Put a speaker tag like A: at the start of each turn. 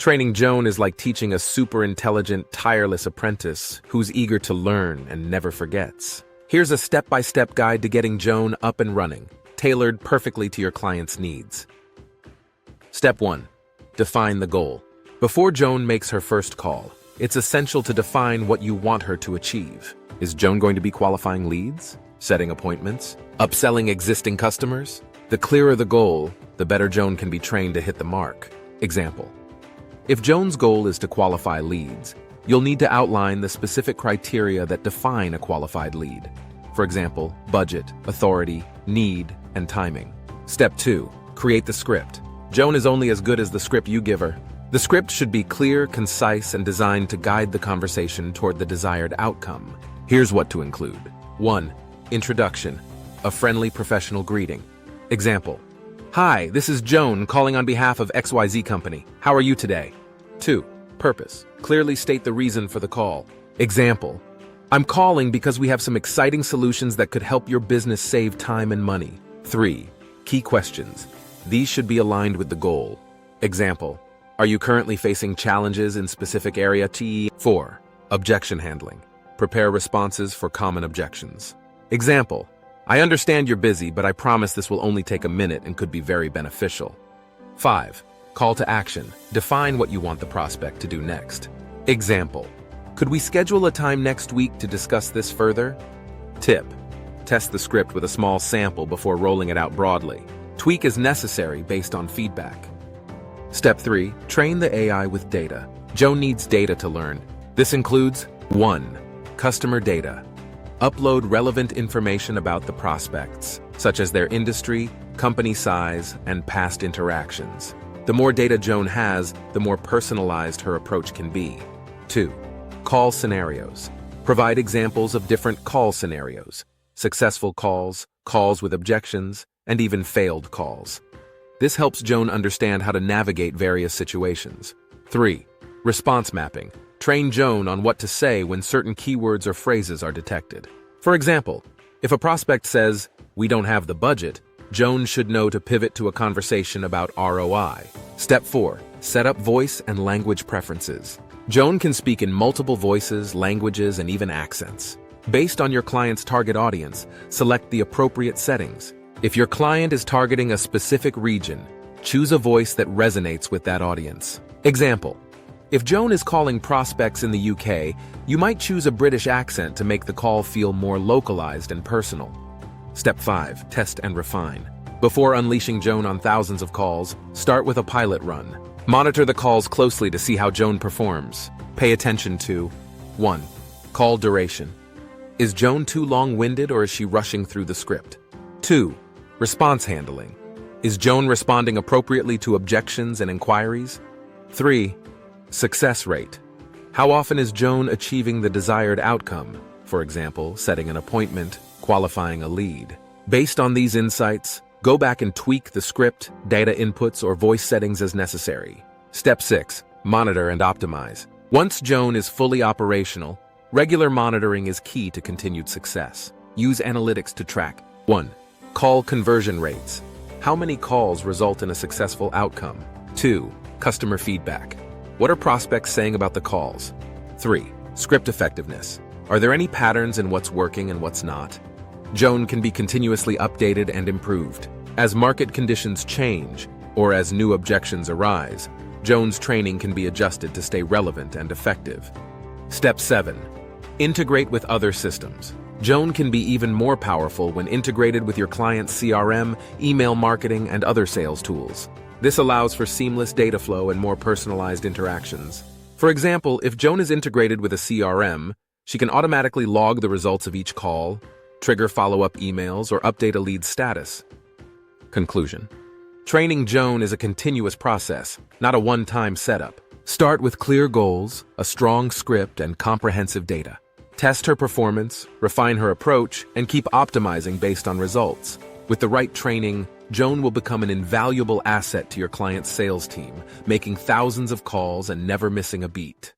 A: Training Joan is like teaching a super intelligent, tireless apprentice who's eager to learn and never forgets. Here's a step-by-step guide to getting Joan up and running, tailored perfectly to your client's needs. Step 1. Define the goal. Before Joan makes her first call, it's essential to define what you want her to achieve. Is Joan going to be qualifying leads, setting appointments, upselling existing customers? The clearer the goal, the better Joan can be trained to hit the mark. Example: if Joan's goal is to qualify leads, you'll need to outline the specific criteria that define a qualified lead. For example, budget, authority, need, and timing. Step 2. Create the script. Joan is only as good as the script you give her. The script should be clear, concise, and designed to guide the conversation toward the desired outcome. Here's what to include. 1. Introduction. A friendly professional greeting. Example: hi, this is Joan calling on behalf of XYZ Company. How are you today? 2. Purpose. Clearly state the reason for the call. Example: I'm calling because we have some exciting solutions that could help your business save time and money. 3. Key questions. These should be aligned with the goal. Example: are you currently facing challenges in specific area? 4. Objection handling. Prepare responses for common objections. Example: I understand you're busy, but I promise this will only take a minute and could be very beneficial. 5. Call to action. Define what you want the prospect to do next. Example: could we schedule a time next week to discuss this further? Tip: test the script with a small sample before rolling it out broadly. Tweak as necessary based on feedback. Step 3. Train the AI with data. Joan needs data to learn. This includes 1. Customer data. Upload relevant information about the prospects, such as their industry, company size, and past interactions. The more data Joan has, the more personalized her approach can be. 2. Call scenarios. Provide examples of different call scenarios: successful calls, calls with objections, and even failed calls. This helps Joan understand how to navigate various situations. 3. Response mapping. Train Joan on what to say when certain keywords or phrases are detected. For example, if a prospect says, "We don't have the budget," Joan should know to pivot to a conversation about ROI. Step 4. Set up voice and language preferences. Joan can speak in multiple voices, languages, and even accents. Based on your client's target audience, select the appropriate settings. If your client is targeting a specific region, choose a voice that resonates with that audience. Example: if Joan is calling prospects in the UK, you might choose a British accent to make the call feel more localized and personal. Step 5. Test and refine. Before unleashing Joan on thousands of calls, start with a pilot run. Monitor the calls closely to see how Joan performs. Pay attention to 1. Call duration. Is Joan too long-winded or is she rushing through the script? 2. Response handling. Is Joan responding appropriately to objections and inquiries? 3. Success rate. How often is Joan achieving the desired outcome? For example, setting an appointment, qualifying a lead. Based on these insights, go back and tweak the script, data inputs, or voice settings as necessary. Step 6. Monitor and optimize. Once Joan is fully operational, regular monitoring is key to continued success. Use analytics to track 1. Call conversion rates. How many calls result in a successful outcome? 2. Customer feedback. What are prospects saying about the calls? 3. Script effectiveness. Are there any patterns in what's working and what's not? Joan can be continuously updated and improved. As market conditions change, or as new objections arise, Joan's training can be adjusted to stay relevant and effective. Step 7. Integrate with other systems. Joan can be even more powerful when integrated with your client's CRM, email marketing, and other sales tools. This allows for seamless data flow and more personalized interactions. For example, if Joan is integrated with a CRM, she can automatically log the results of each call, trigger follow-up emails, or update a lead's status. Conclusion. Training Joan is a continuous process, not a one-time setup. Start with clear goals, a strong script, and comprehensive data. Test her performance, refine her approach, and keep optimizing based on results. With the right training, Joan will become an invaluable asset to your client's sales team, making thousands of calls and never missing a beat.